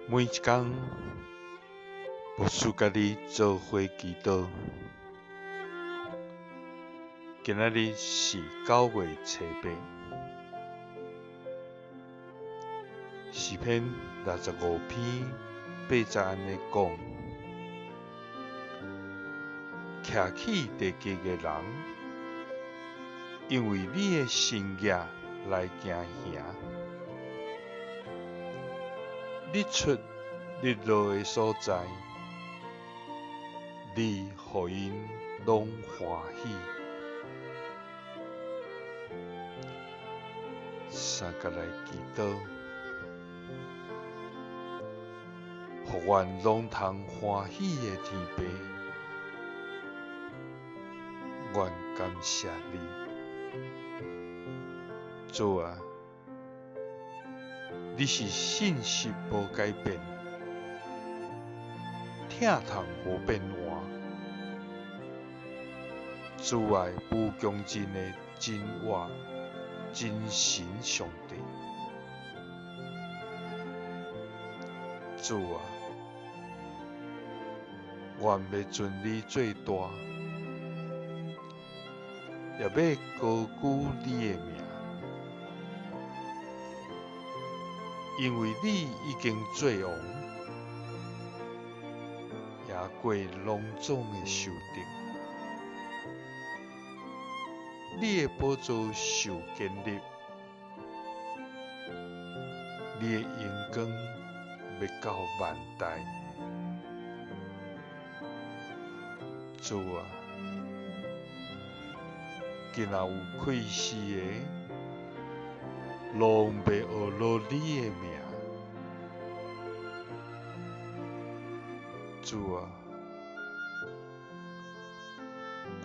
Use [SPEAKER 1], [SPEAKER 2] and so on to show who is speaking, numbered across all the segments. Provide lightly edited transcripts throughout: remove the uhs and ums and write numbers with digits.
[SPEAKER 1] 每一天，牧师甲你做伙祈祷。今仔日是9月7日，诗篇65篇8安尼讲：徛起地基的人，因为你的新业来行行。日出日落的所在，你互因拢欢喜。三甲来祈祷，互阮拢通欢喜的天父，阮感谢你，主啊！你是信实无改变，疼痛无变换，慈爱无穷尽的真活真神上帝。主啊，愿要尊你最大，也要高举你的名。因为你已经做王，也过隆重的受定，你的宝座受建立，你的荣光要到万代。主啊，今仔有气死的，拢要学落你的名。主啊，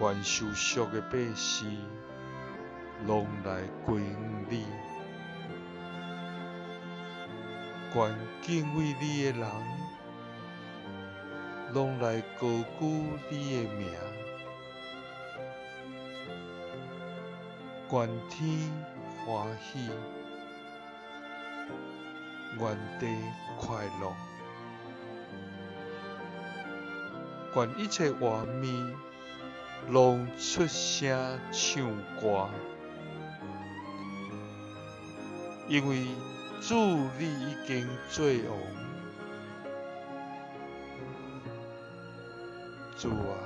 [SPEAKER 1] 愿受赎的百姓拢来归向你，愿敬畏你的人拢来高举你的名。愿天欢喜，愿地快乐，愿一切活物拢出声唱歌，因为主你已经做王。主啊，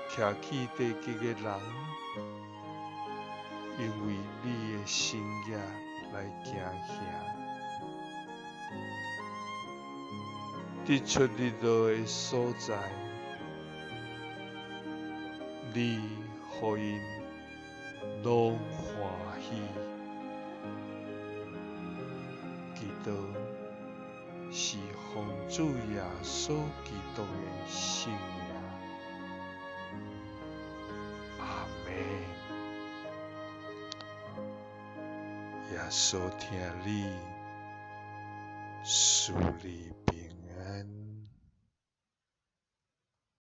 [SPEAKER 1] 徛起地基的人，因为你的新业来行行。日出日落的所在，你互因拢欢喜。祈祷是奉主耶稣基督的圣名。阿门。耶稣听你，赐你平安。